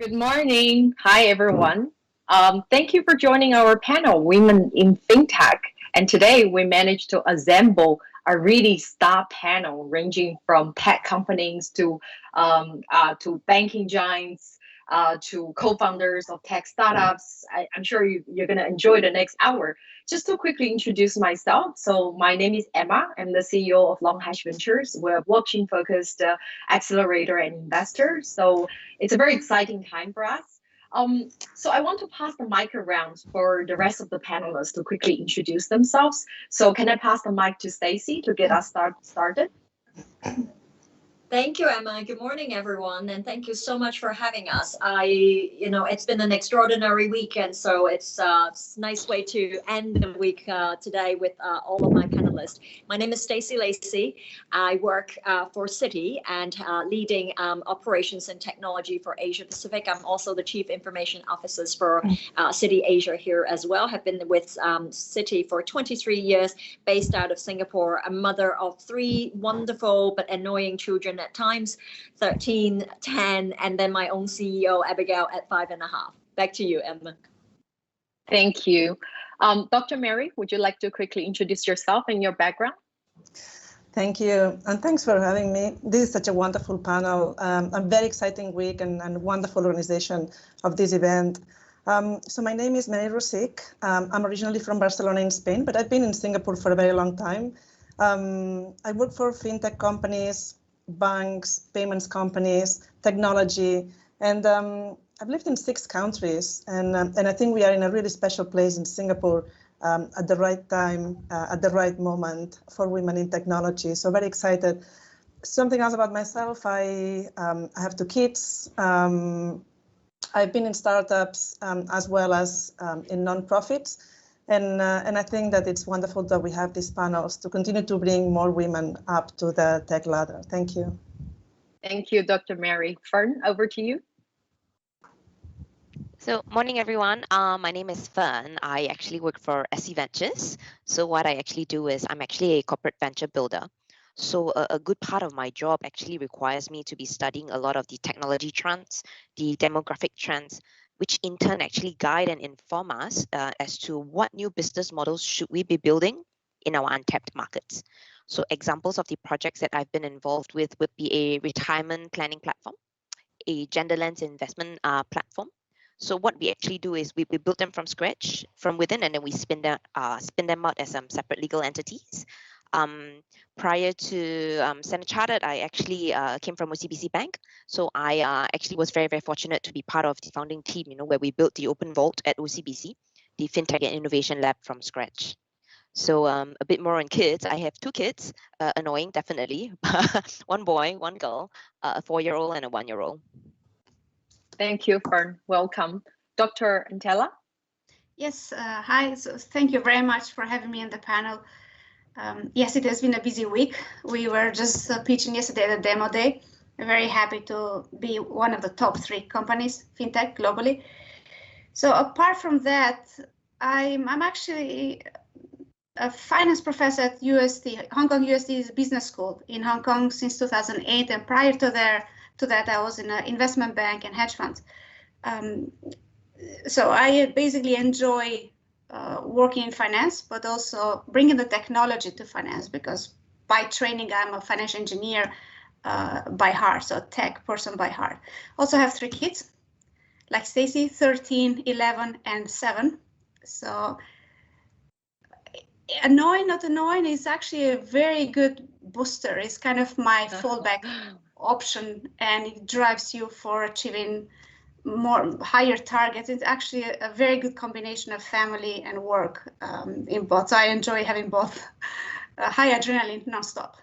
Good morning. Hi, everyone. Thank you for joining our panel, Women in FinTech. And today we managed to assemble a really star panel ranging from tech companies to banking giants to co-founders of tech startups. I'm sure you're going to enjoy the next hour. Just to quickly introduce myself. So my name is Emma. I'm the CEO of LongHash Ventures. We're a blockchain-focused accelerator and investor. So it's a very exciting time for us. So I want to pass the mic around for the rest of the panelists to quickly introduce themselves. So can I pass the mic to Stacey to get us started? Thank you, Emma. Good morning, everyone, and thank you so much for having us. It's been an extraordinary weekend, so it's a nice way to end the week today with all of my panelists. My name is StaceyLacy. I work for Citi and leading operations and technology for Asia Pacific. I'm also the Chief Information Officer for Citi Asia here as well. Have been with Citi for 23 years, based out of Singapore, a mother of 3 wonderful but annoying children at times, 13, 10, and then my own CEO, Abigail, at 5.5. Back to you, Emma. Thank you. Dr. Meri, would you like to quickly introduce yourself and your background? Thank you, and thanks for having me. This is such a wonderful panel, a very exciting week and wonderful organization of this event. So my name is Meri Rosich. I'm originally from Barcelona in Spain, but I've been in Singapore for a very long time. I work for FinTech companies, banks, payments companies, technology, and I've lived in 6 countries, and I think we are in a really special place in Singapore at the right time, at the right moment for women in technology. So very excited. Something else about myself, I have 2 kids. I've been in startups as well as in nonprofits. And I think that it's wonderful that we have these panels to continue to bring more women up to the tech ladder. Thank you. Thank you, Dr. Meri. Fernn, over to you. So, morning, everyone. My name is Fernn. I actually work for SC Ventures. So what I actually do is I'm actually a corporate venture builder. So a good part of my job actually requires me to be studying a lot of the technology trends, the demographic trends, which in turn actually guide and inform us as to what new business models should we be building in our untapped markets. So examples of the projects that I've been involved with would be a retirement planning platform, a gender lens investment platform. So what we actually do is we build them from scratch, from within, and then we spin them out as separate legal entities. Prior to Standard Chartered, I actually came from OCBC Bank. So I actually was very, very fortunate to be part of the founding team, where we built the Open Vault at OCBC, the FinTech and Innovation Lab from scratch. So a bit more on kids. I have 2 kids, annoying, definitely. 1 boy, 1 girl, a 4-year-old and a 1-year-old. Thank you, Fernn. Welcome. Dr. Entela? Yes, hi. So thank you very much for having me on the panel. Yes, it has been a busy week. We were just pitching yesterday at the demo day. We're very happy to be one of the top 3 companies, FinTech, globally. So apart from that, I'm actually a finance professor at UST, Hong Kong UST's business school in Hong Kong since 2008. And prior to that, I was in an investment bank and hedge funds. So I basically enjoy working in finance, but also bringing the technology to finance, because by training, I'm a financial engineer by heart, so a tech person by heart. Also have 3 kids, like Stacey, 13, 11, and 7. So annoying, not annoying, is actually a very good booster. It's kind of my fallback option, and it drives you for achieving higher targets. It's actually a very good combination of family and work in both. So I enjoy having both. High adrenaline, nonstop.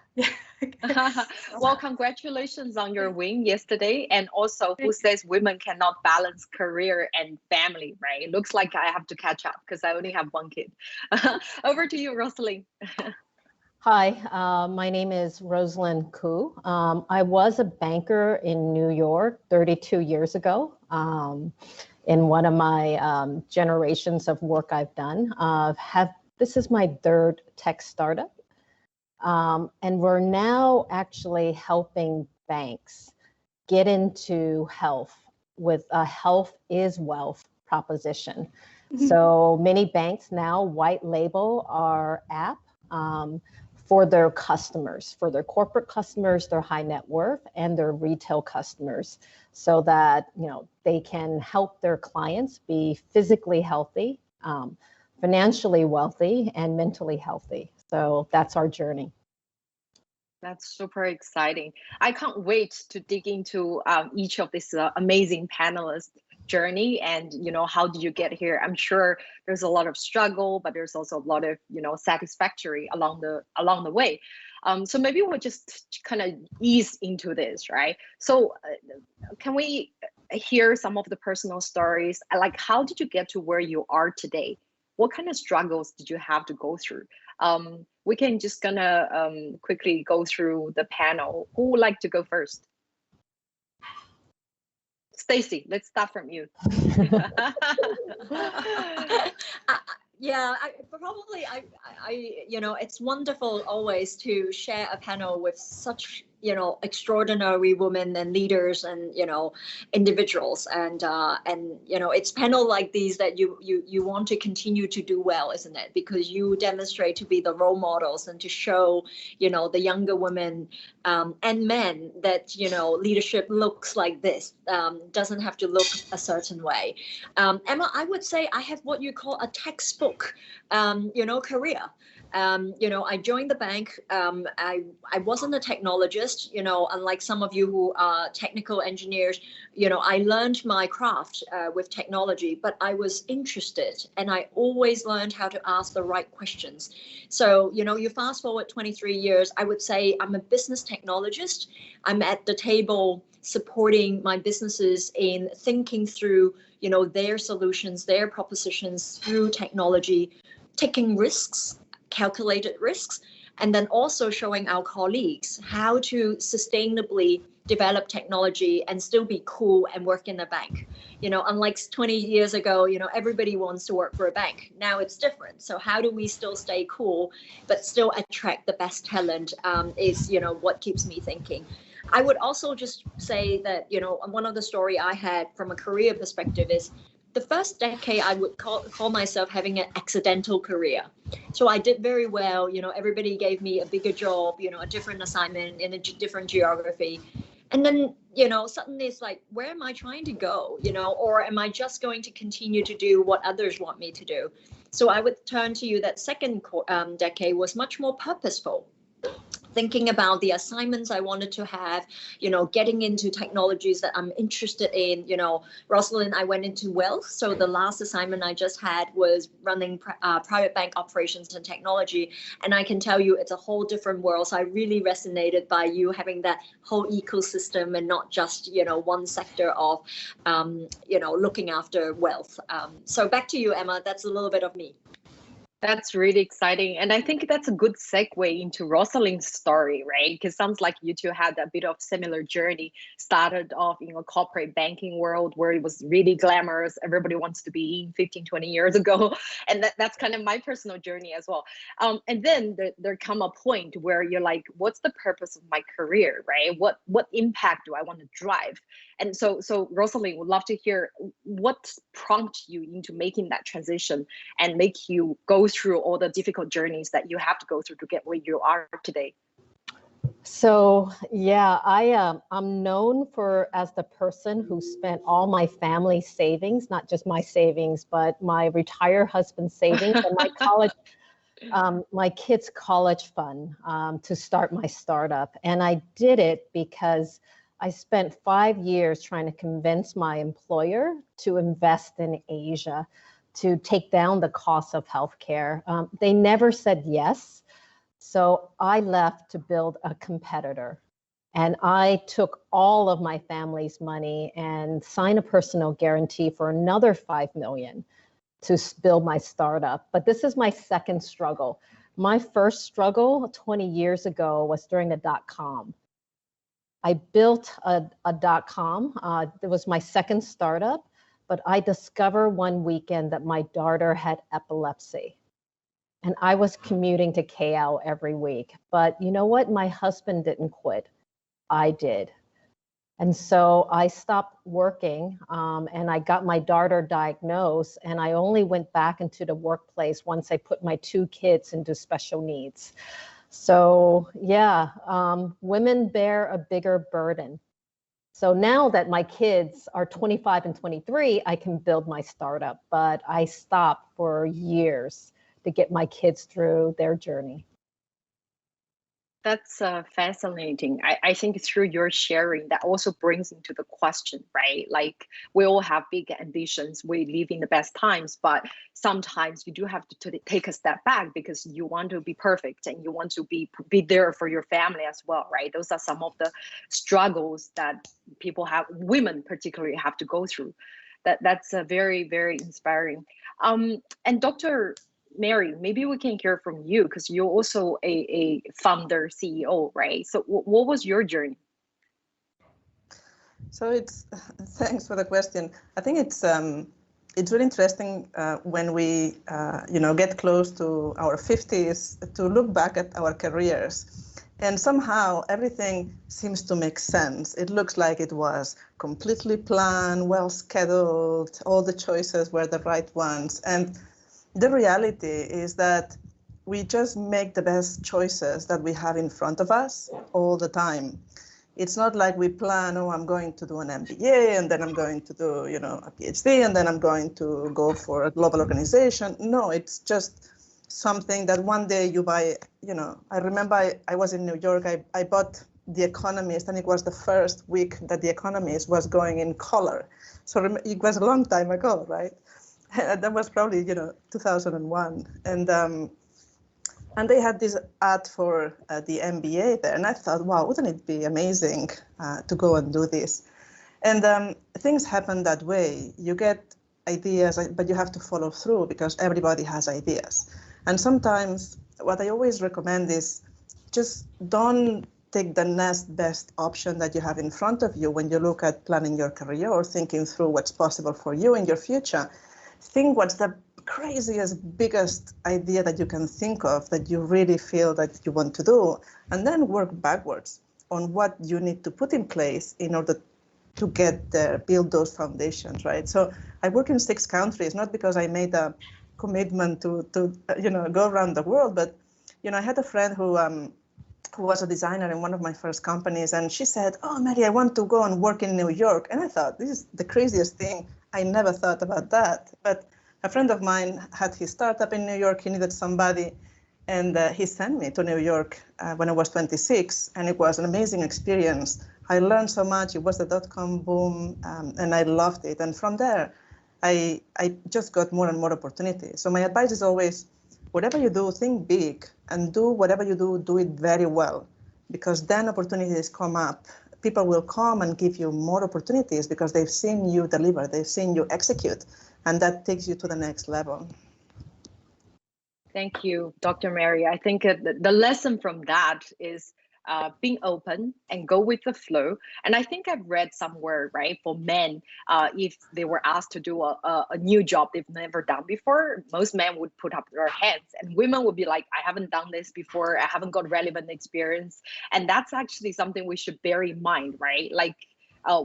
Well, congratulations on your win yesterday. And also, who says women cannot balance career and family, right? It looks like I have to catch up because I only have 1 kid. Over to you, Rosaline. Hi, my name is Rosaline Khoo. I was a banker in New York 32 years ago. In one of my generations of work I've done, this is my 3rd tech startup. And we're now actually helping banks get into health with a health is wealth proposition. So many banks now white label our app for their customers, for their corporate customers, their high net worth, and their retail customers, so that they can help their clients be physically healthy, financially wealthy, and mentally healthy. So that's our journey. That's super exciting. I can't wait to dig into each of these amazing panelists' journey and how did you get here. I'm sure there's a lot of struggle, but there's also a lot of satisfactory along the way. So maybe we'll just kind of ease into this, right? So can we hear some of the personal stories? Like, how did you get to where you are today? What kind of struggles did you have to go through? We can just gonna quickly go through the panel. Who would like to go first? Stacey, let's start from you. Yeah, it's wonderful always to share a panel with such extraordinary women and leaders and individuals, and it's panel like these that you want to continue to do well, isn't it? Because you demonstrate to be the role models and to show the younger women and men that leadership looks like this, doesn't have to look a certain way. Emma, I would say I have what you call a textbook career. I joined the bank. I wasn't a technologist, unlike some of you who are technical engineers. I learned my craft with technology, but I was interested, and I always learned how to ask the right questions. So, you fast forward 23 years, I would say I'm a business technologist. I'm at the table supporting my businesses in thinking through, their solutions, their propositions through technology, taking risks, calculated risks, and then also showing our colleagues how to sustainably develop technology and still be cool and work in a bank. Unlike 20 years ago, everybody wants to work for a bank. Now it's different. So how do we still stay cool but still attract the best talent is what keeps me thinking. I would also just say that one of the story I had from a career perspective is the first decade I would call myself having an accidental career. So I did very well. Everybody gave me a bigger job, a different assignment in a different geography. And then, suddenly it's like, where am I trying to go? Or am I just going to continue to do what others want me to do? So I would turn to you that second decade was much more purposeful. Thinking about the assignments I wanted to have, getting into technologies that I'm interested in. Rosaline, I went into wealth. So the last assignment I just had was running private bank operations and technology. And I can tell you it's a whole different world. So I really resonated by you having that whole ecosystem and not just, one sector of, looking after wealth. So back to you, Emma. That's a little bit of me. That's really exciting. And I think that's a good segue into Rosaline's story, right? Because sounds like you two had a bit of similar journey, started off in a corporate banking world where it was really glamorous. Everybody wants to be in 15, 20 years ago. And that's kind of my personal journey as well. And then there come a point where you're like, what's the purpose of my career, right? What impact do I want to drive? And so Rosaline, would love to hear what prompted you into making that transition and make you go through all the difficult journeys that you have to go through to get where you are today. So yeah, I'm known as the person who spent all my family savings, not just my savings, but my retired husband's savings and my college, my kids' college fund to start my startup. And I did it because I spent 5 years trying to convince my employer to invest in Asia, to take down the cost of healthcare. They never said yes. So I left to build a competitor. And I took all of my family's money and signed a personal guarantee for another 5 million to build my startup. But this is my second struggle. My first struggle 20 years ago was during the .com. I built a .com. It was my second startup, but I discovered one weekend that my daughter had epilepsy. And I was commuting to KL every week. But you know what? My husband didn't quit. I did. And so I stopped working and I got my daughter diagnosed, and I only went back into the workplace once I put my 2 kids into special needs. So yeah, women bear a bigger burden. So now that my kids are 25 and 23, I can build my startup, but I stopped for years to get my kids through their journey. That's fascinating. I think through your sharing, that also brings into the question, right? Like we all have big ambitions. We live in the best times, but sometimes you do have to take a step back because you want to be perfect and you want to be there for your family as well, right? Those are some of the struggles that people have, women particularly, have to go through. That's very, very inspiring. And Dr. Meri, maybe we can hear from you because you're also a founder, CEO, right? So what was your journey? So thanks for the question. I think it's really interesting when we get close to our 50s to look back at our careers, and somehow everything seems to make sense. It looks like it was completely planned, well scheduled, all the choices were the right ones. And the reality is that we just make the best choices that we have in front of us all the time. It's not like we plan, oh, I'm going to do an MBA and then I'm going to do, a PhD and then I'm going to go for a global organization. No, it's just something that one day you buy, I remember I was in New York, I bought The Economist, and it was the first week that The Economist was going in color. So it was a long time ago, right? That was probably 2001, and they had this ad for the MBA there, and I thought, wow, wouldn't it be amazing to go and do this? And things happen that way. You get ideas, but you have to follow through because everybody has ideas. And sometimes what I always recommend is just don't take the next best option that you have in front of you when you look at planning your career or thinking through what's possible for you in your future. Think what's the craziest, biggest idea that you can think of that you really feel that you want to do, and then work backwards on what you need to put in place in order to get there, build those foundations, right? So I work in 6 countries, not because I made a commitment to go around the world, but I had a friend who was a designer in one of my first companies, and she said, oh, Meri, I want to go and work in New York. And I thought, this is the craziest thing. I never thought about that. But a friend of mine had his startup in New York. He needed somebody, and he sent me to New York when I was 26, and it was an amazing experience. I learned so much. It was the dot-com boom, and I loved it. And from there, I just got more and more opportunities. So my advice is always, whatever you do, think big, and do whatever you do it very well, because then opportunities come up. People will come and give you more opportunities because they've seen you deliver, they've seen you execute, and that takes you to the next level. Thank you, Dr. Meri. I think the lesson from that is being open and go with the flow. And I think I've read somewhere, right, for men, if they were asked to do a new job they've never done before, most men would put up their hands, and women would be like, I haven't done this before, I haven't got relevant experience. And that's actually something we should bear in mind, right? Like,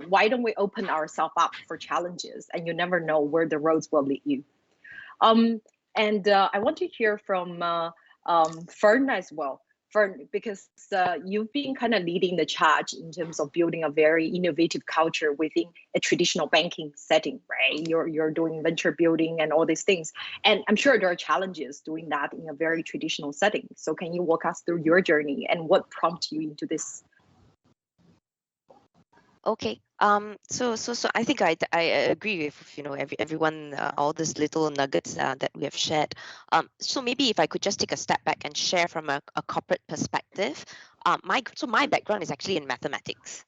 why don't we open ourselves up for challenges? And you never know where the roads will lead you. And I want to hear from Fernn as well. Fernn, because you've been kind of leading the charge in terms of building a very innovative culture within a traditional banking setting, right? You're doing venture building and all these things. And I'm sure there are challenges doing that in a very traditional setting. So can you walk us through your journey and what prompted you into this? Okay. So I think I agree with everyone, all these little nuggets that we have shared. So maybe if I could just take a step back and share from a corporate perspective. My background is actually in mathematics.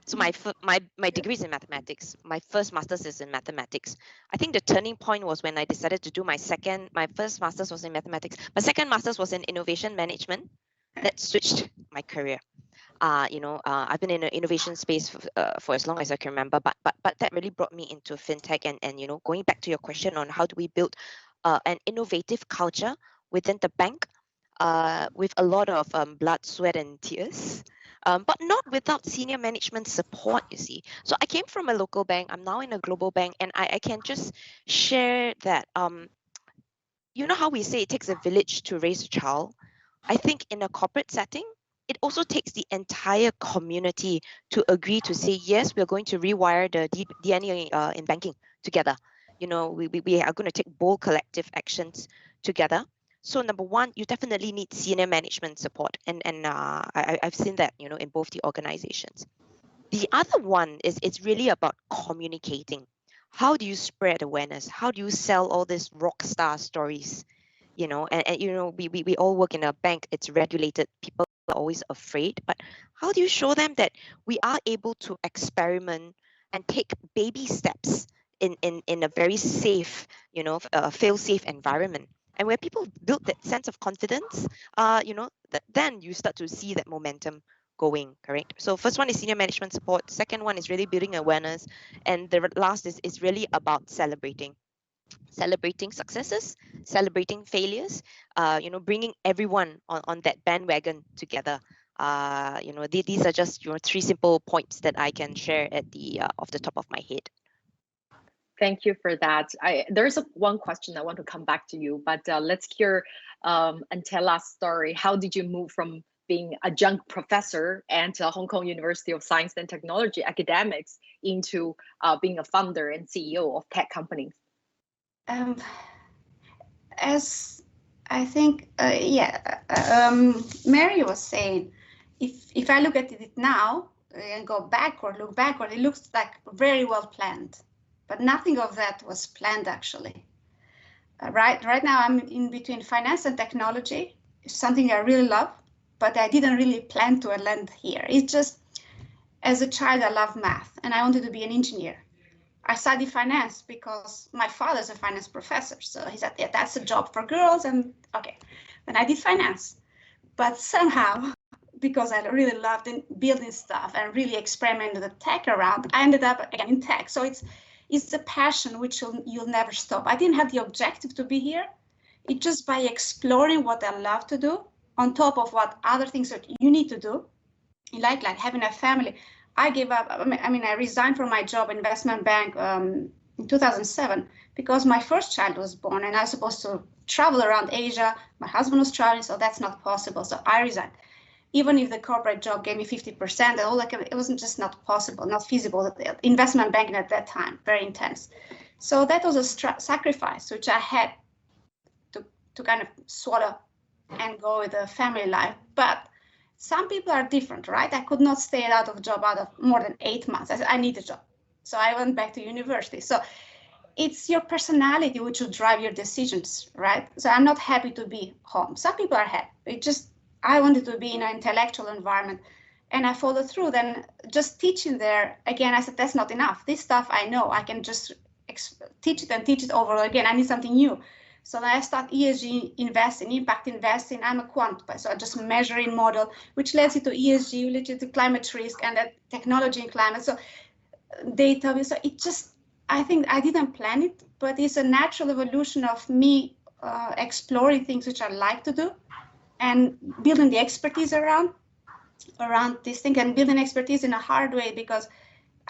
So my degree is in mathematics. My first master's is in mathematics. I think the turning point was when I decided to do my first master's was in mathematics. My second master's was in innovation management. That switched my career. I've been in the innovation space for as long as I can remember, but that really brought me into FinTech and going back to your question on how do we build an innovative culture within the bank with a lot of blood, sweat, and tears. but not without senior management support, you see. So I came from a local bank, I'm now in a global bank, and I can just share that, you know how we say it takes a village to raise a child? I think in a corporate setting, it also takes the entire community to agree to say, yes, we're going to rewire the DNA in banking together. You know, we are going to take bold collective actions together. So number one, you definitely need senior management support. And I've seen that, you know, in both the organizations. The other one is it's really about communicating. How do you spread awareness? How do you sell all these rock star stories? You know, and you know, we all work in a bank, it's regulated, people are always afraid, but how do you show them that we are able to experiment and take baby steps in a very safe, you know, fail-safe environment, and where people build that sense of confidence, you know, then you start to see that momentum going, correct? So first one is senior management support, second one is really building awareness, and the last is really about celebrating successes, celebrating failures, you know, bringing everyone on that bandwagon together. You know, these are just your 3 simple points that I can share at the off the top of my head. Thank you for that. There's one question I want to come back to you, but let's hear Entela's story. How did you move from being adjunct professor at Hong Kong University of Science and Technology academics into being a founder and CEO of tech companies? As I think, Meri was saying, if I look at it now and go backward, look backward, it looks like very well planned, but nothing of that was planned actually. Right now I'm in between finance and technology. It's something I really love, but I didn't really plan to land here. It's just, as a child, I love math and I wanted to be an engineer. I studied finance because my father's a finance professor. So he said, yeah, that's a job for girls. And okay, then I did finance. But somehow, because I really loved building stuff and really experimented the tech around, I ended up again in tech. So it's a passion which you'll never stop. I didn't have the objective to be here. It's just by exploring what I love to do on top of what other things that you need to do, like having a family. I gave up. I mean, I resigned from my job, investment bank, in 2007 because my first child was born and I was supposed to travel around Asia. My husband was traveling, so that's not possible. So I resigned. Even if the corporate job gave me 50%, and all that, it wasn't just not possible, not feasible. Investment banking at that time, very intense. So that was a sacrifice, which I had to kind of swallow and go with the family life. But some people are different, right? I could not stay out of a job out of more than 8 months. I said, I need a job. So I went back to university. So it's your personality which will drive your decisions, right? So I'm not happy to be home. Some people are happy. It just, I wanted to be in an intellectual environment and I followed through. Then just teaching there, again, I said, that's not enough. This stuff I know, I can just teach it over again. I need something new. So then I start ESG investing, impact investing. I'm a quant, so I just measuring model, which leads you to ESG, leads you to climate risk and that technology and climate. So data, so it just, I think I didn't plan it, but it's a natural evolution of me exploring things which I like to do and building the expertise around this thing and building expertise in a hard way because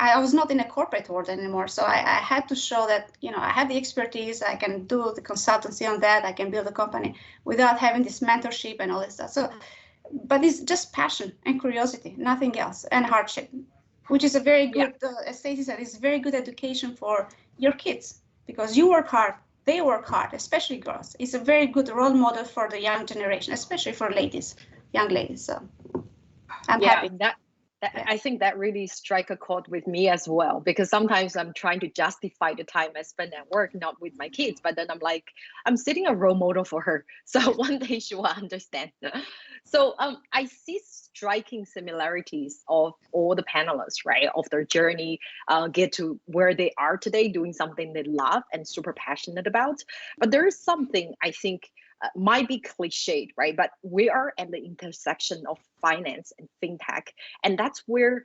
I was not in a corporate world anymore. So I had to show that, you know, I have the expertise, I can do the consultancy on that, I can build a company without having this mentorship and all this stuff. So, but it's just passion and curiosity, nothing else, and hardship, which is a very good, as Stacey said, it's very good education for your kids because you work hard, they work hard, especially girls. It's a very good role model for the young generation, especially for ladies, young ladies. So I'm happy. I think that really strike a chord with me as well, because sometimes I'm trying to justify the time I spend at work, not with my kids, but then I'm like, I'm setting a role model for her. So one day she will understand. So I see striking similarities of all the panelists, right? Of their journey, get to where they are today, doing something they love and super passionate about. But there is something I think might be cliched, right? But we are at the intersection of finance and fintech, and that's where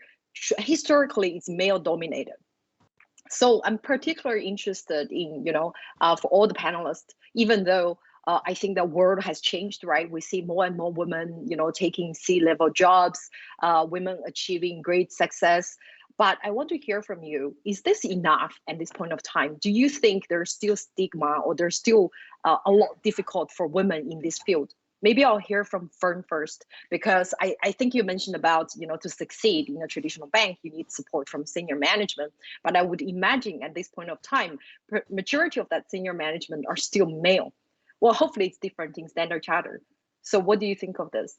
historically it's male dominated. So I'm particularly interested in, you know, for all the panelists, even though I think the world has changed, right? We see more and more women, taking C-level jobs, women achieving great success. But I want to hear from you, is this enough at this point of time? Do you think there's still stigma, or there's still a lot difficult for women in this field? Maybe I'll hear from Fernn first, because I think you mentioned about, to succeed in a traditional bank, you need support from senior management. But I would imagine at this point of time, majority of that senior management are still male. Well, hopefully it's different in Standard Chartered. So what do you think of this?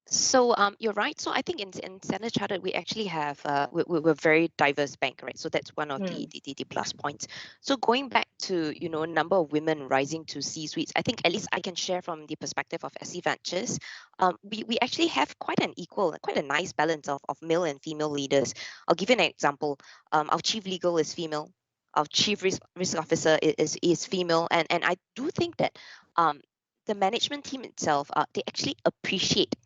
So you're right. So I think in Standard Chartered, we actually have we're a very diverse bank, right? So that's one of the plus points. So going back to number of women rising to C-suites, I think at least I can share from the perspective of SC Ventures. We actually have quite a nice balance of male and female leaders. I'll give you an example. Our chief legal is female. Our chief risk officer is female, and I do think that the management team itself they actually appreciate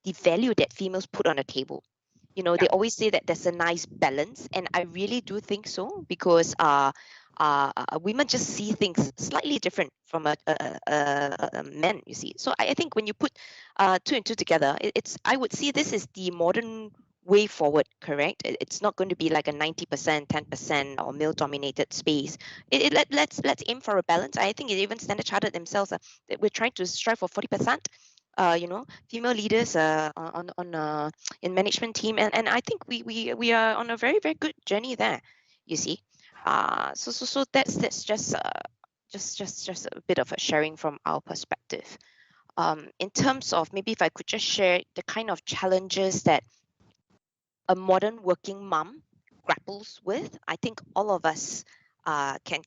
the value that females put on the table. They always say that there's a nice balance, and I really do think so, because women just see things slightly different from a men, you see. So I think when you put two and two together, I would see this is the modern way forward, correct? It's not going to be like a 90%, 10% or male-dominated space. Let's aim for a balance. I think even Standard Chartered themselves, we're trying to strive for 40%. Female leaders in management team, and I think we are on a very, very good journey there, you see. So that's just a bit of a sharing from our perspective. In terms of, maybe if I could just share the kind of challenges that a modern working mom grapples with, I think all of us can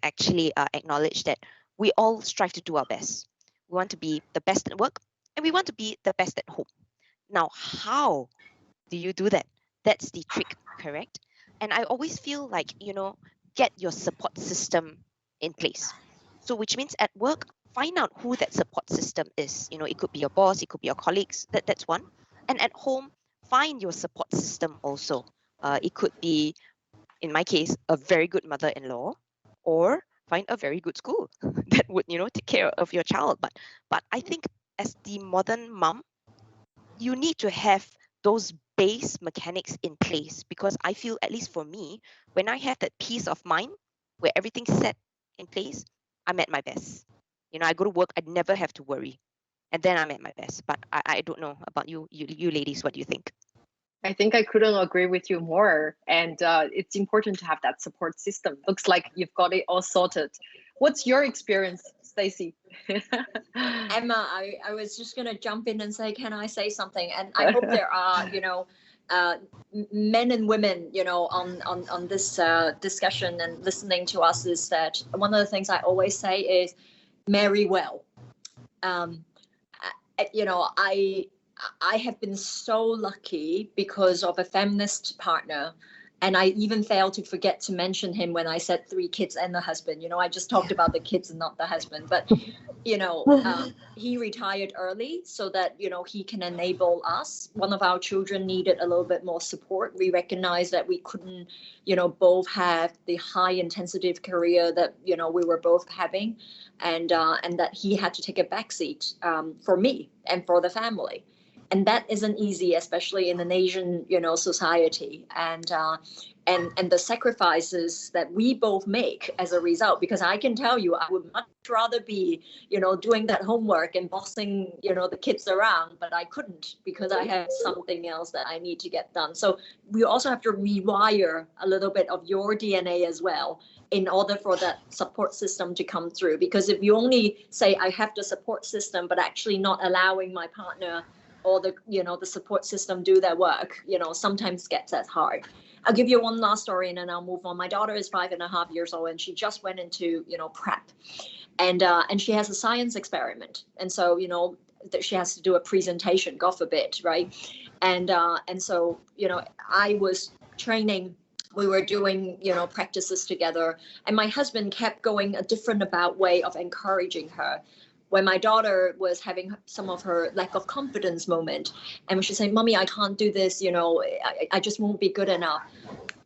actually acknowledge that we all strive to do our best. We want to be the best at work, and we want to be the best at home. Now, how do you do that? That's the trick, correct? And I always feel like, get your support system in place. So which means at work, find out who that support system is. It could be your boss, it could be your colleagues, that's one. And at home, find your support system also. It could be, in my case, a very good mother-in-law, or find a very good school that would, take care of your child. But I think as the modern mom, you need to have those base mechanics in place, because I feel, at least for me, when I have that peace of mind where everything's set in place, I'm at my best. I go to work, I never have to worry, and then I'm at my best. But I don't know about you ladies, what do you think? I think I couldn't agree with you more. And it's important to have that support system. Looks like you've got it all sorted. What's your experience, Stacey? Emma, I was just going to jump in and say, can I say something? And I hope there are, men and women, on this discussion and listening to us, is that one of the things I always say is marry well. I have been so lucky because of a feminist partner, and I even failed to forget to mention him when I said 3 kids and the husband. I just talked about the kids and not the husband, but he retired early so that he can enable us. One of our children needed a little bit more support. We recognized that we couldn't both have the high intensity career that we were both having, and that he had to take a backseat for me and for the family. And that isn't easy, especially in an Asian, society, and the sacrifices that we both make as a result. Because I can tell you, I would much rather be, doing that homework and bossing, the kids around, but I couldn't because I have something else that I need to get done. So we also have to rewire a little bit of your DNA as well, in order for that support system to come through. Because if you only say I have the support system, but actually not allowing my partner or the support system do their work, sometimes gets as hard. I'll give you one last story and then I'll move on. My daughter is 5.5 years old, and she just went into, prep, and she has a science experiment. And so, that she has to do a presentation, God forbid, right? And so, I was training, we were doing, practices together, and my husband kept going a different way of encouraging her. When my daughter was having some of her lack of confidence moment, and she's saying, "Mommy, I can't do this, I just won't be good enough."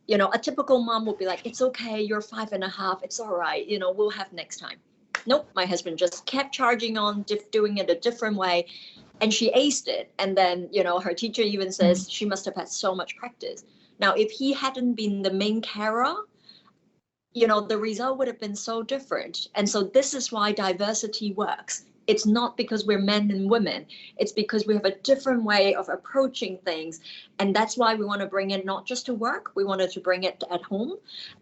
A typical mom would be like, "It's okay, you're 5.5, it's all right, we'll have next time." Nope, my husband just kept charging on, doing it a different way. And she aced it. And then, you know, her teacher even says she must have had so much practice. Now, if he hadn't been the main carer, you know, the result would have been so different. And so this is why diversity works. It's not because we're men and women. It's because we have a different way of approaching things. And that's why we want to bring it not just to work, we wanted to bring it at home.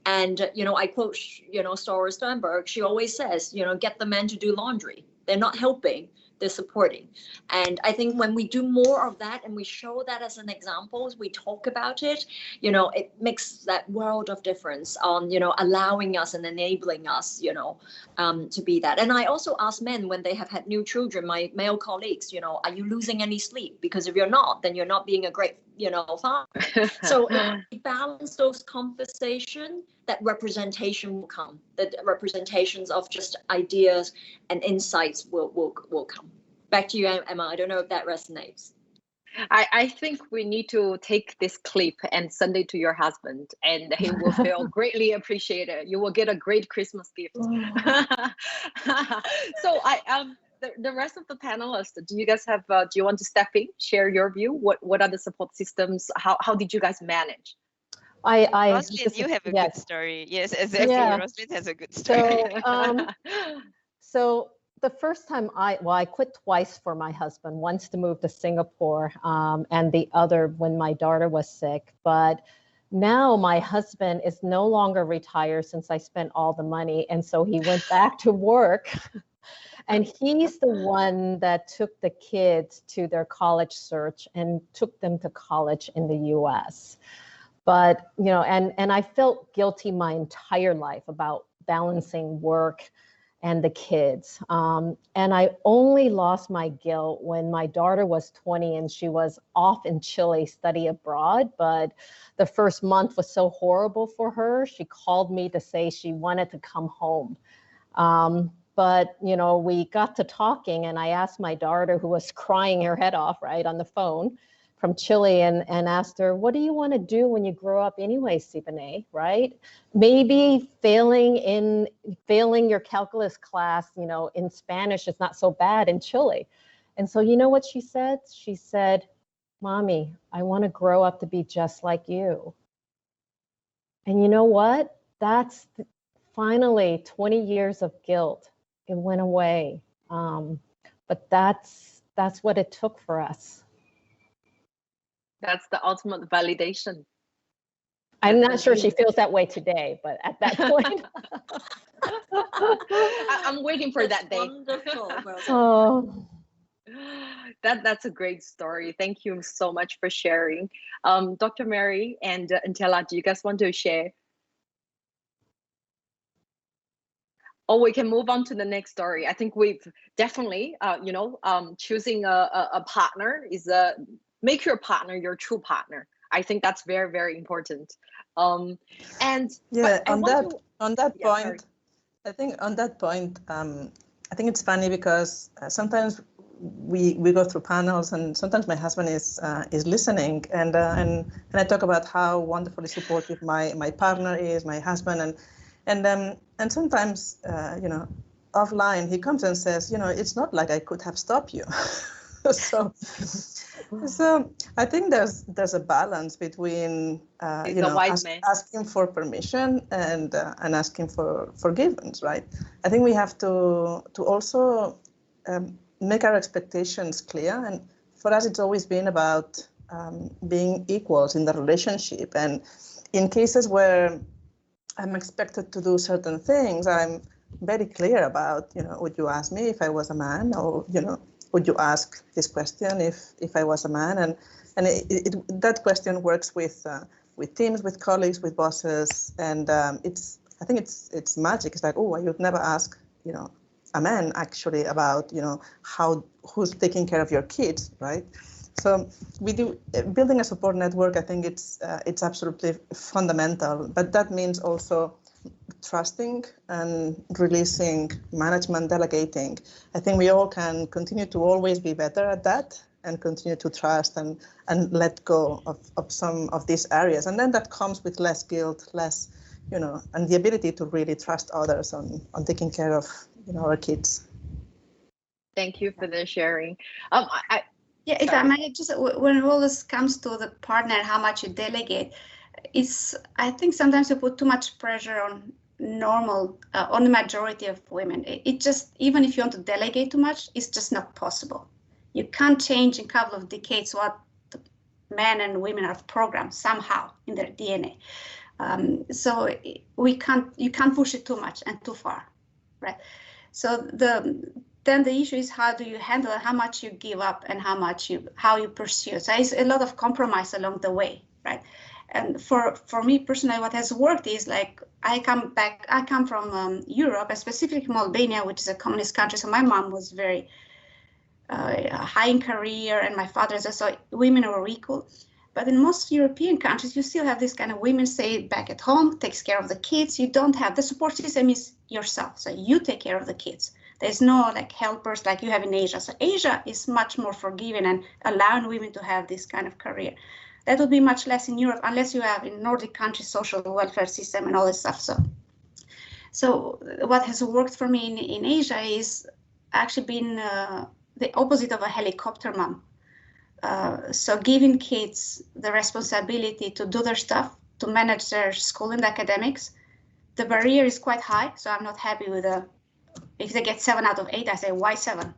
And, you know, I quote, you know, Stora Sternberg, she always says, you know, get the men to do laundry. They're not helping, they're supporting. And I think when we do more of that and we show that as an example, we talk about it, you know, it makes that world of difference on, you know, allowing us and enabling us, you know, to be that. And I also ask men when they have had new children, my male colleagues, you know, are you losing any sleep? Because if you're not, then you're not being a great, you know, father. So if we balance those conversations, that representation will come. The representations of just ideas and insights will come. Back to you, Emma. I don't know if that resonates. I think we need to take this clip and send it to your husband, and he will feel greatly appreciated. You will get a great Christmas gift. So the rest of the panelists, do you guys have? Do you want to step in, share your view? What are the support systems? How did you guys manage? Rosaline, you have a good story. Yes, exactly. Yeah. Rosaline has a good story. So the first time I quit twice for my husband, once to move to Singapore, and the other when my daughter was sick. But now my husband is no longer retired since I spent all the money. And so he went back to work. And he's the one that took the kids to their college search and took them to college in the US. But, you know, and I felt guilty my entire life about balancing work and the kids. And I only lost my guilt when my daughter was 20 and she was off in Chile study abroad. But the first month was so horrible for her. She called me to say she wanted to come home. But, you know, we got to talking and I asked my daughter, who was crying her head off, right, on the phone from Chile, and asked her, what do you want to do when you grow up anyway, Sibane, right? Maybe failing your calculus class, you know, in Spanish is not so bad in Chile. And so you know what she said? She said, Mommy, I want to grow up to be just like you. And you know what? That's finally 20 years of guilt. It went away. But that's what it took for us. That's the ultimate validation. I'm not sure she feels that way today, but at that point. I'm waiting for that day. Wonderful. Oh. That's a great story. Thank you so much for sharing. Dr. Meri and Entela, do you guys want to share? Or we can move on to the next story. I think we've definitely, choosing a partner is make your partner your true partner. I think that's very, very important. On that point, I think it's funny because sometimes we go through panels and sometimes my husband is listening and I talk about how wonderfully supportive my partner is, my husband, and sometimes offline he comes and says, it's not like I could have stopped you. So I think there's a balance between asking for permission and asking for forgiveness, right? I think we have to also make our expectations clear, and for us it's always been about being equals in the relationship. And in cases where I'm expected to do certain things, I'm very clear about, would you ask me if I was a man, or would you ask this question if I was a man? And that question works with teams, with colleagues, with bosses, and I think it's magic. It's like, oh, I would never ask a man actually about who's taking care of your kids, right? So we do building a support network. I think it's absolutely fundamental, but that means also trusting and releasing management, delegating. I think we all can continue to always be better at that and continue to trust and let go of some of these areas. And then that comes with less guilt, less, and the ability to really trust others on taking care of our kids. Thank you for the sharing. Yeah, if I may, just when all this comes to the partner, how much you delegate, I think sometimes you put too much pressure on on the majority of women. It just, even if you want to delegate too much, it's just not possible. You can't change in a couple of decades what men and women are programmed somehow in their DNA. So you can't push it too much and too far, right? So then the issue is, how do you handle it, how much you give up and how you pursue. So it's a lot of compromise along the way, right? And for me personally, what has worked is like, I come from Europe, and specifically from Albania, which is a communist country. So my mom was very high in career, and my father is also, women were equal. But in most European countries, you still have this kind of women stay back at home, takes care of the kids. You don't have the support system is yourself. So you take care of the kids. There's no like helpers like you have in Asia. So Asia is much more forgiving and allowing women to have this kind of career. That would be much less in Europe, unless you have in Nordic countries social welfare system and all this stuff. So what has worked for me in Asia is actually been the opposite of a helicopter mom. So giving kids the responsibility to do their stuff, to manage their school and academics. The barrier is quite high, so I'm not happy with if they get 7 out of 8, I say, why 7?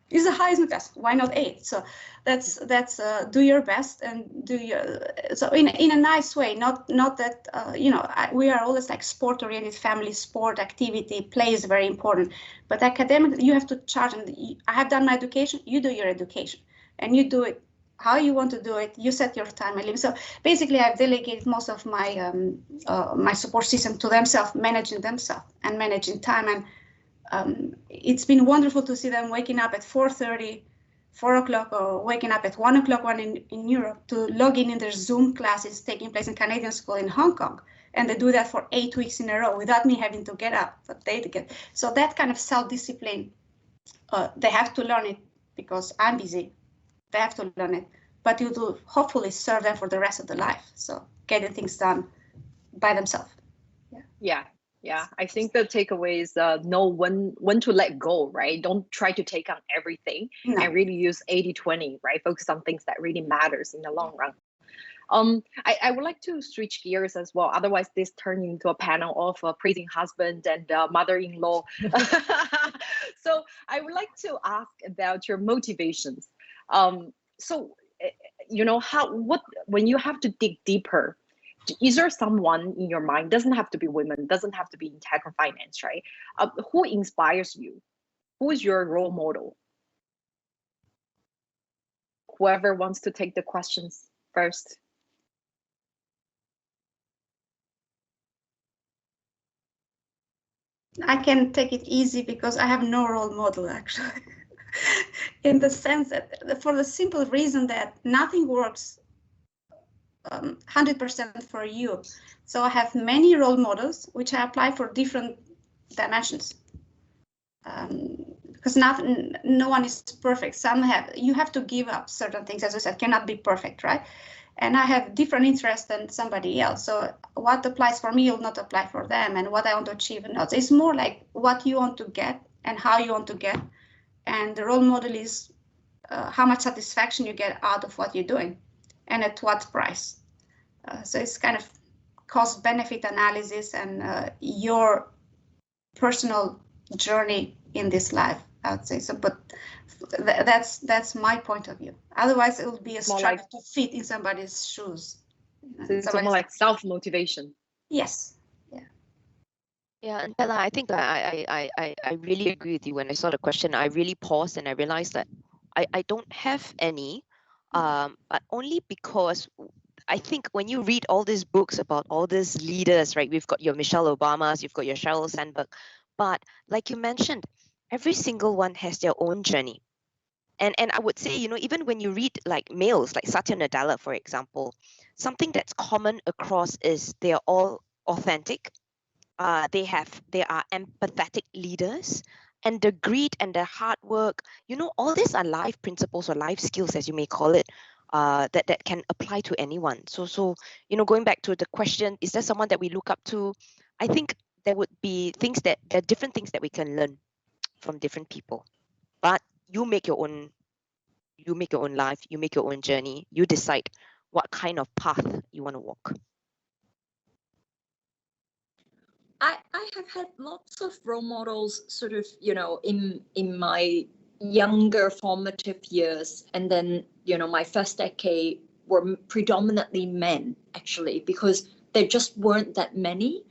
It's the highest in the test, why not 8? So that's do your best and so in a nice way, not that, we are always like sport-oriented, family sport, activity, play is very important, but academic, you have to charge, and I have done my education, you do your education, and you do it how you want to do it, you set your time and limit. So basically I've delegated most of my my support system to themselves, managing themselves and managing time. And it's been wonderful to see them waking up at 4:30, 4 o'clock, or waking up at 1 o'clock when in Europe to log in their Zoom classes taking place in Canadian school in Hong Kong. And they do that for 8 weeks in a row without me having to get up, but they get. So that kind of self-discipline, they have to learn it because I'm busy. They have to learn it, but you do hopefully serve them for the rest of their life. So getting things done by themselves. Yeah. I think the takeaway is know when to let go, right? Don't try to take on everything and really use 80-20, right? Focus on things that really matters in the long run. I would like to switch gears as well. Otherwise, this turned into a panel of praising husband and mother-in-law. So I would like to ask about your motivations. When you have to dig deeper, is there someone in your mind, doesn't have to be women, doesn't have to be in tech or finance, right? Who inspires you? Who is your role model? Whoever wants to take the questions first. I can take it easy because I have no role model, actually. In the sense that, for the simple reason that nothing works 100% for you. So I have many role models which I apply for different dimensions. Because no one is perfect. You have to give up certain things, as I said, cannot be perfect, right? And I have different interests than somebody else. So what applies for me will not apply for them, and what I want to achieve and not. It's more like what you want to get and how you want to get. And the role model is how much satisfaction you get out of what you're doing and at what price. So it's kind of cost-benefit analysis and your personal journey in this life, I would say. So, but that's my point of view. Otherwise, it will be a struggle to fit in somebody's shoes. So it's more like self-motivation. Yes. Yeah, Entela, I think I really agree with you. When I saw the question, I really paused and I realized that I don't have any, but only because I think when you read all these books about all these leaders, right? We've got your Michelle Obamas, you've got your Sheryl Sandberg, but like you mentioned, every single one has their own journey. And I would say, even when you read like males, like Satya Nadella, for example, something that's common across is they are all authentic. They are empathetic leaders, and the greed and the hard work, all these are life principles or life skills, as you may call it, that can apply to anyone. So going back to the question, is there someone that we look up to? I think there would be there are different things that we can learn from different people, but you make your own life, you make your own journey, you decide what kind of path you want to walk. I have had lots of role models sort of, in my younger formative years, and then, my first decade were predominantly men, actually, because there just weren't that many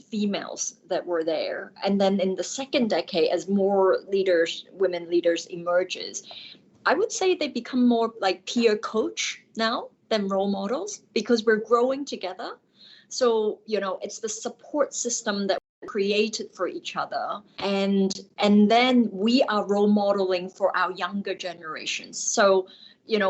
females that were there. And then in the second decade, as more leaders, women leaders emerges, I would say they become more like peer coach now than role models, because we're growing together. So, it's the support system that we created for each other. And then we are role modeling for our younger generations. So,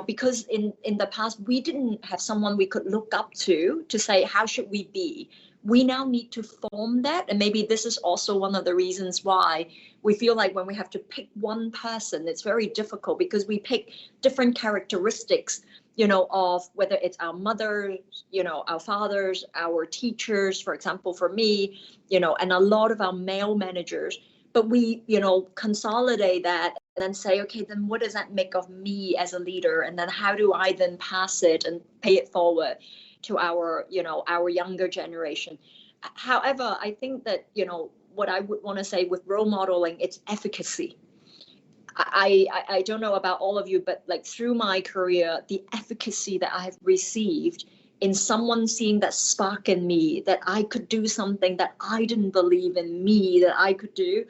because in the past, we didn't have someone we could look up to say, how should we be? We now need to form that. And maybe this is also one of the reasons why we feel like when we have to pick one person, it's very difficult, because we pick different characteristics, of whether it's our mothers, our fathers, our teachers, for example, for me, and a lot of our male managers. But we, consolidate that and then say, okay, then what does that make of me as a leader? And then how do I then pass it and pay it forward to our, our younger generation? However, I think that, what I would want to say with role modeling, it's efficacy. I don't know about all of you, but like through my career, the efficacy that I have received in someone seeing that spark in me, that I could do something that I didn't believe in me that I could do,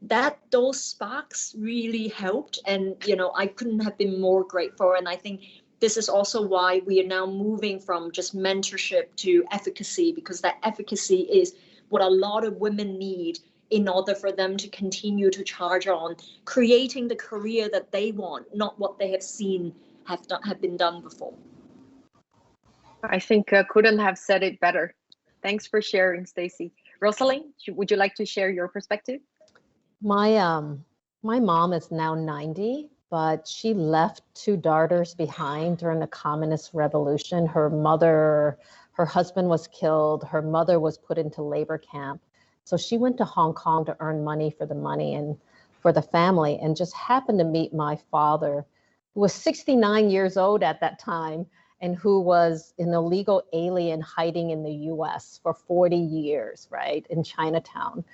that those sparks really helped. And, I couldn't have been more grateful. And I think this is also why we are now moving from just mentorship to efficacy, because that efficacy is what a lot of women need in order for them to continue to charge on, creating the career that they want, not what they have seen have been done before. I think couldn't have said it better. Thanks for sharing, Stacey. Rosaline, would you like to share your perspective? My mom is now 90, but she left 2 daughters behind during the Communist Revolution. Her husband was killed. Her mother was put into labor camp. So she went to Hong Kong to earn money for the family, and just happened to meet my father, who was 69 years old at that time, and who was an illegal alien hiding in the US for 40 years, right, in Chinatown.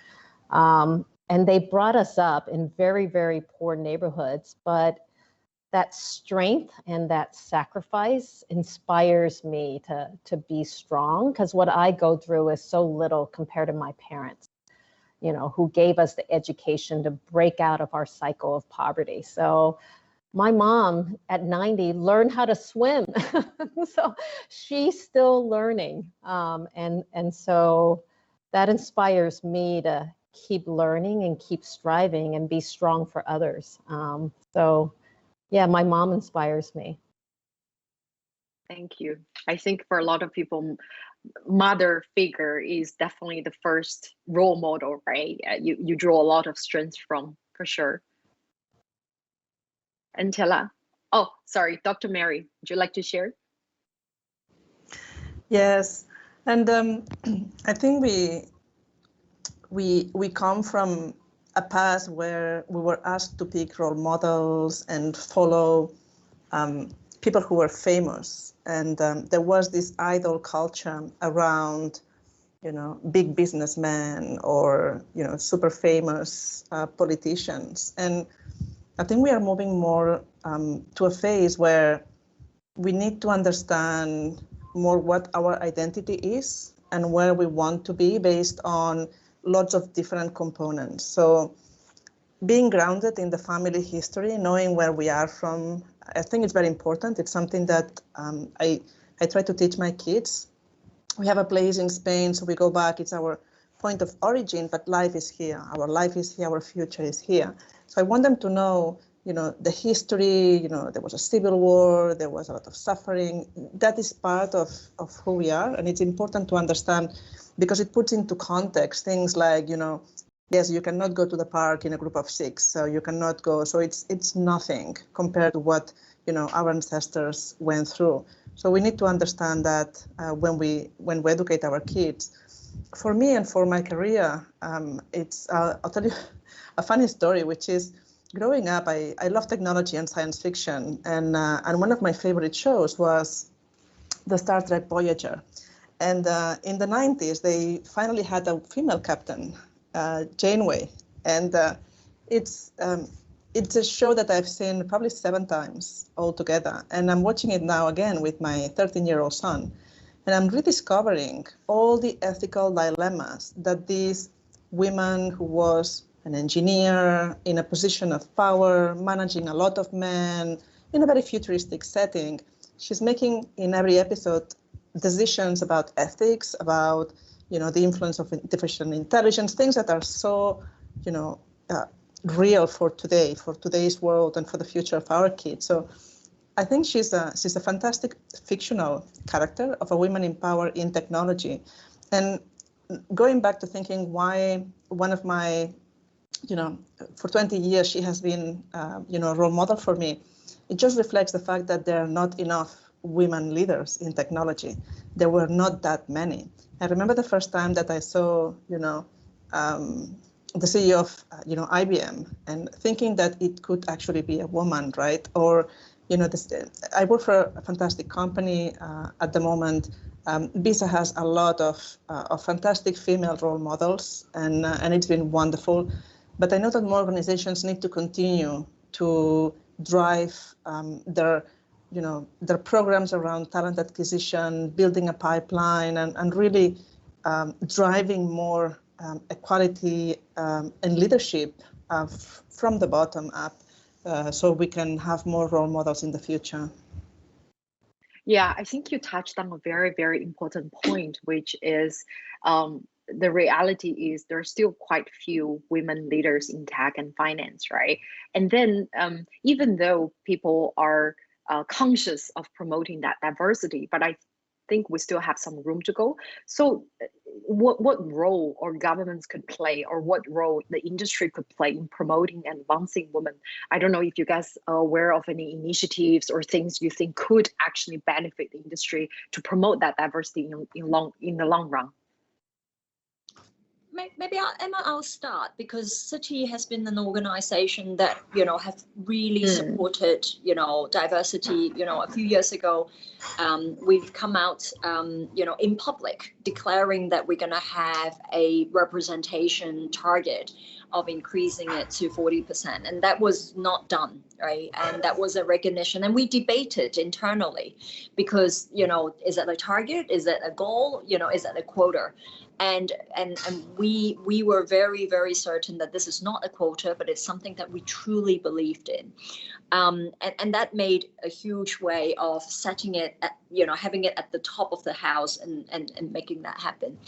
And they brought us up in very, very poor neighborhoods, but that strength and that sacrifice inspires me to be strong, because what I go through is so little compared to my parents, who gave us the education to break out of our cycle of poverty. So my mom at 90 learned how to swim. So she's still learning. And so that inspires me to keep learning and keep striving and be strong for others. So yeah, my mom inspires me. Thank you. I think for a lot of people, mother figure is definitely the first role model, right? You draw a lot of strength from, for sure. Entela. Oh, sorry, Dr. Meri, would you like to share? Yes, and I think we come from a past where we were asked to pick role models and follow people who were famous, and there was this idol culture around, big businessmen or super famous politicians. And I think we are moving more to a phase where we need to understand more what our identity is and where we want to be based on lots of different components. So being grounded in the family history, knowing where we are from, I think it's very important. It's something that I try to teach my kids. We have a place in Spain, so we go back. It's our point of origin, but life is here. Our life is here. Our future is here. So I want them to know, the history. There was a civil war. There was a lot of suffering. That is part of who we are, and it's important to understand, because it puts into context things like, yes, you cannot go to the park in a group of 6, so you cannot go. So it's nothing compared to what our ancestors went through. So we need to understand that when we educate our kids. for me and for my career, I'll tell you a funny story, which is growing up, I love technology and science fiction, and one of my favorite shows was the Star Trek Voyager. And in the 90s, they finally had a female captain, Janeway, and it's a show that I've seen probably 7 times altogether, and I'm watching it now again with my 13-year-old son, and I'm rediscovering all the ethical dilemmas that this woman who was an engineer in a position of power, managing a lot of men in a very futuristic setting, she's making in every episode decisions about ethics, about the influence of artificial intelligence, things that are so real for today, for today's world, and for the future of our kids. So I think she's a fantastic fictional character of a woman in power in technology. And going back to thinking why one of my, for 20 years she has been, a role model for me, it just reflects the fact that there are not enough women leaders in technology. There were not that many. I remember the first time that I saw, the CEO of, IBM, and thinking that it could actually be a woman, right? Or, I work for a fantastic company at the moment. Visa has a lot of fantastic female role models, and it's been wonderful. But I know that more organizations need to continue to drive their programs around talent acquisition, building a pipeline, and really driving more equality and leadership from the bottom up, so we can have more role models in the future. Yeah, I think you touched on a very, very important point, which is the reality is there are still quite few women leaders in tech and finance, right? And then even though people are conscious of promoting that diversity, but I think we still have some room to go. So what role or governments could play, or what role the industry could play in promoting and advancing women? I don't know if you guys are aware of any initiatives or things you think could actually benefit the industry to promote that diversity in the long run. Maybe Emma, I'll start, because Citi has been an organization that have really supported diversity. A few years ago, we've come out in public declaring that we're going to have a representation target of increasing it to 40%, and that was not done, right? And that was a recognition, and we debated internally, because is that a target, is that a goal, is that a quota? And we were very, very certain that this is not a quota, but it's something that we truly believed in. And that made a huge way of setting it at, having it at the top of the house and making that happen.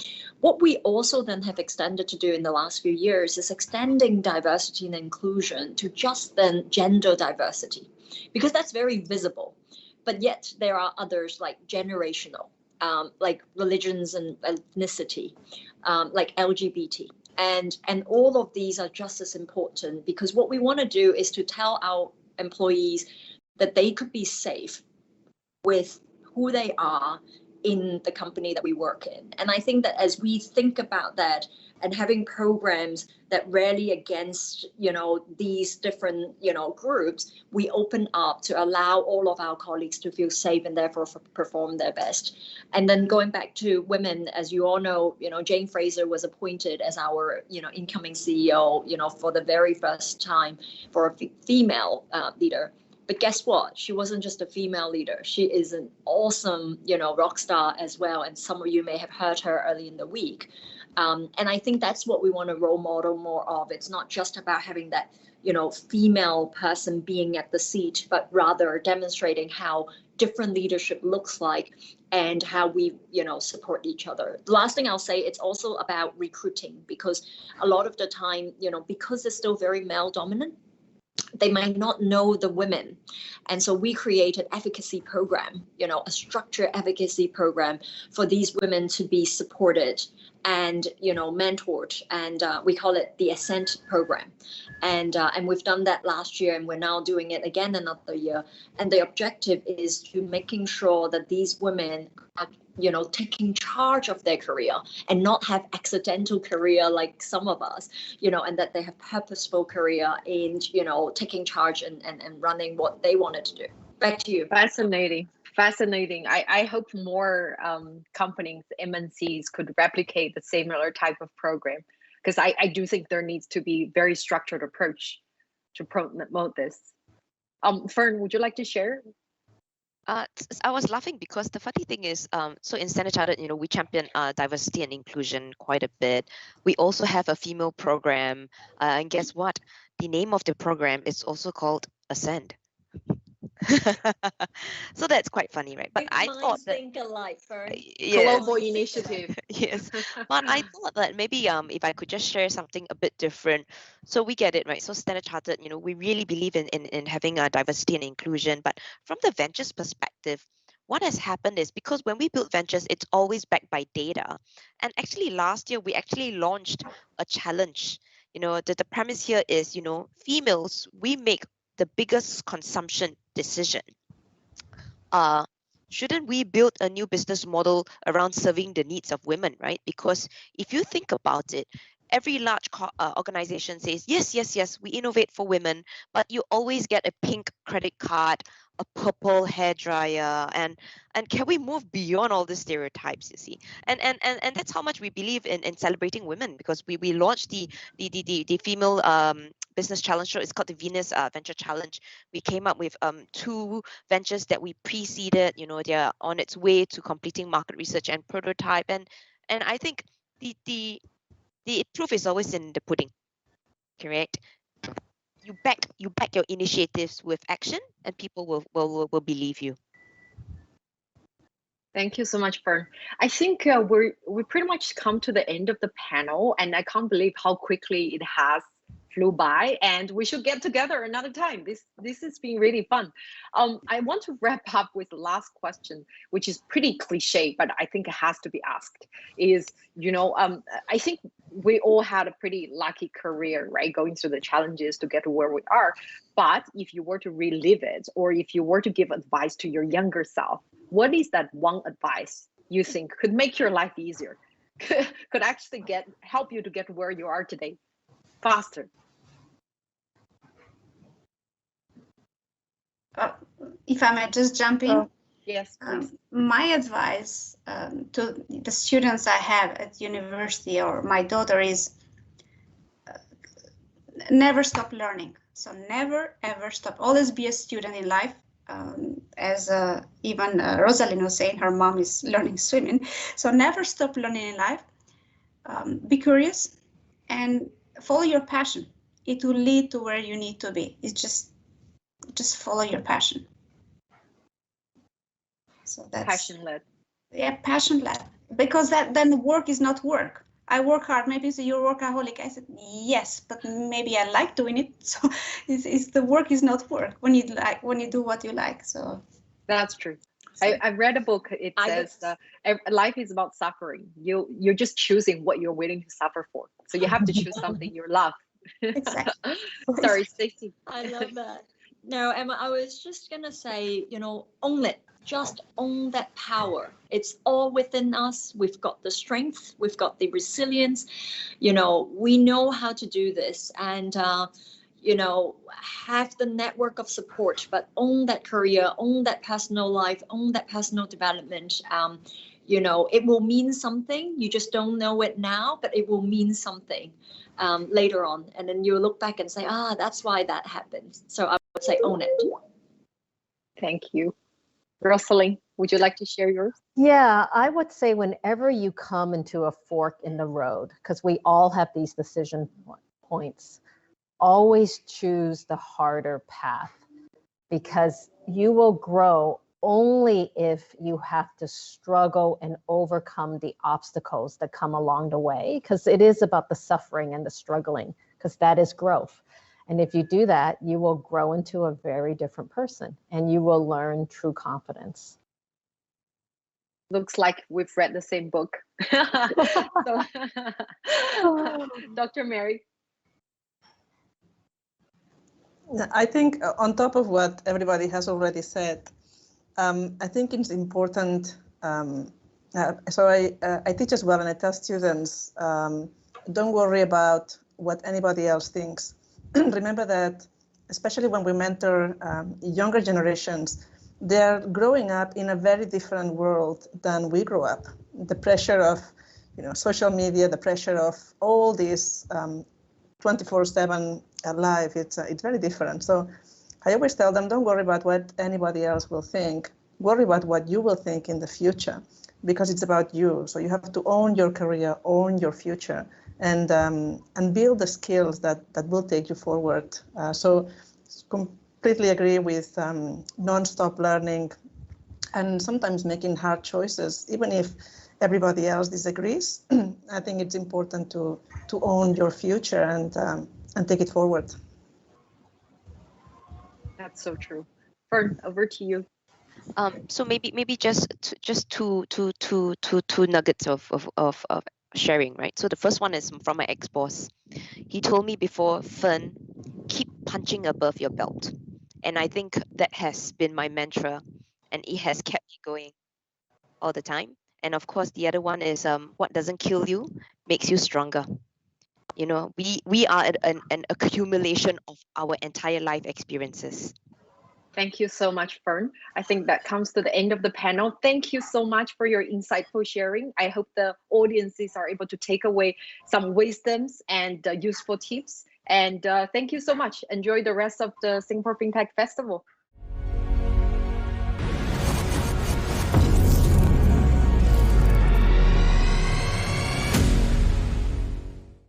What we also then have extended to do in the last few years is extending diversity and inclusion to just then gender diversity, because that's very visible. But yet there are others, like generational, like religions and ethnicity, like LGBT. And all of these are just as important, because what we want to do is to tell our employees that they could be safe with who they are in the company that we work in. And I think that as we think about that and having programs that rally against, these different, groups, we open up to allow all of our colleagues to feel safe and therefore perform their best. And then going back to women, as you all know, Jane Fraser was appointed as our, incoming CEO, for the very first time for a female leader. But guess what? She wasn't just a female leader. She is an awesome, rock star as well. And some of you may have heard her early in the week. And I think that's what we want to role model more of. It's not just about having that, female person being at the seat, but rather demonstrating how different leadership looks like and how we, support each other. The last thing I'll say, it's also about recruiting, because a lot of the time, because it's still very male dominant, they might not know the women. And so we created advocacy program, a structured advocacy program for these women to be supported and mentored, and we call it the Ascent program, and we've done that last year, and we're now doing it again another year. And the objective is to making sure that these women are taking charge of their career and not have accidental career like some of us, and that they have purposeful career in taking charge and running what they wanted to do. Back to you. Fascinating. I hope more companies, MNCs, could replicate the similar type of program, because I do think there needs to be very structured approach to promote this. Fernn, would you like to share? I was laughing because the funny thing is, so in Standard Chartered, we champion diversity and inclusion quite a bit. We also have a female program, and guess what? The name of the program is also called Ascend. So that's quite funny, right? But I thought that think alike, yes. Global initiative. Yes, but I thought that maybe if I could just share something a bit different. So we get it, right? So Standard Chartered, we really believe in having diversity and inclusion, but from the ventures perspective, what has happened is, because when we build ventures, it's always backed by data. And actually last year we actually launched a challenge. The premise here is, females, we make the biggest consumption decision. Shouldn't we build a new business model around serving the needs of women, right? Because if you think about it, every large organization says, yes, we innovate for women, but you always get a pink credit card, a purple hairdryer, and can we move beyond all the stereotypes, you see? And that's how much we believe in celebrating women, because we launched the female business challenge show. It's called the Venus Venture Challenge. We came up with 2 ventures that we preceded. They're on its way to completing market research and prototype, and I think the proof is always in the pudding, correct? You back your initiatives with action, and people will believe you. Thank you so much, Fernn. I think we pretty much come to the end of the panel, and I can't believe how quickly it has flew by, and we should get together another time. This has been really fun. I want to wrap up with the last question, which is pretty cliche, but I think it has to be asked. Is I think we all had a pretty lucky career, right? Going through the challenges to get to where we are. But if you were to relive it, or if you were to give advice to your younger self, what is that one advice you think could make your life easier, could actually help you to get where you are today faster? If I may just jump in. Yes, please. My advice to the students I have at university, or my daughter, is never stop learning. So never ever stop. Always be a student in life. As even Rosaline was saying, her mom is learning swimming. So never stop learning in life. Be curious and follow your passion. It will lead to where you need to be. It's just follow your passion. So that's passion-led. Yeah, passion-led. Because then work is not work. I work hard. Maybe you say you're workaholic. I said yes, but maybe I like doing it. So it's the work is not work when you do what you like. So that's true. I read a book. It says life is about suffering. You're just choosing what you're willing to suffer for. So you have to choose something you love. Exactly. Sorry, Stacey. I love that. No, Emma, I was just gonna say, own it. Just own that power. It's all within us. We've got the strength. We've got the resilience. We know how to do this, and have the network of support. But own that career, own that personal life, own that personal development. It will mean something. You just don't know it now, but it will mean something later on. And then you look back and say, that's why that happened. So I would say own it. Thank you. Rosaline, would you like to share yours? Yeah, I would say whenever you come into a fork in the road, because we all have these decision points, always choose the harder path, because you will grow only if you have to struggle and overcome the obstacles that come along the way, because it is about the suffering and the struggling, because that is growth. And if you do that, you will grow into a very different person, and you will learn true confidence. Looks like we've read the same book. So, Dr. Meri. I think on top of what everybody has already said, I think it's important. So I teach as well, and I tell students, don't worry about what anybody else thinks. Remember that, especially when we mentor younger generations, they're growing up in a very different world than we grew up. The pressure of, social media, the pressure of all this 24/7 life, it's very different. So I always tell them, don't worry about what anybody else will think. Worry about what you will think in the future, because it's about you. So you have to own your career, own your future, and build the skills that will take you forward. So completely agree with non-stop learning and sometimes making hard choices, even if everybody else disagrees. I think it's important to own your future and take it forward. That's so true. Fernn, over to you. So maybe just two nuggets of sharing, right? So the first one is from my ex-boss. He told me before, Fernn, keep punching above your belt. And I think that has been my mantra, and it has kept me going all the time. And of course, the other one is what doesn't kill you makes you stronger. We are an accumulation of our entire life experiences. Thank you so much, Fernn. I think that comes to the end of the panel. Thank you so much for your insightful sharing. I hope the audiences are able to take away some wisdoms and useful tips. And thank you so much. Enjoy the rest of the Singapore FinTech Festival.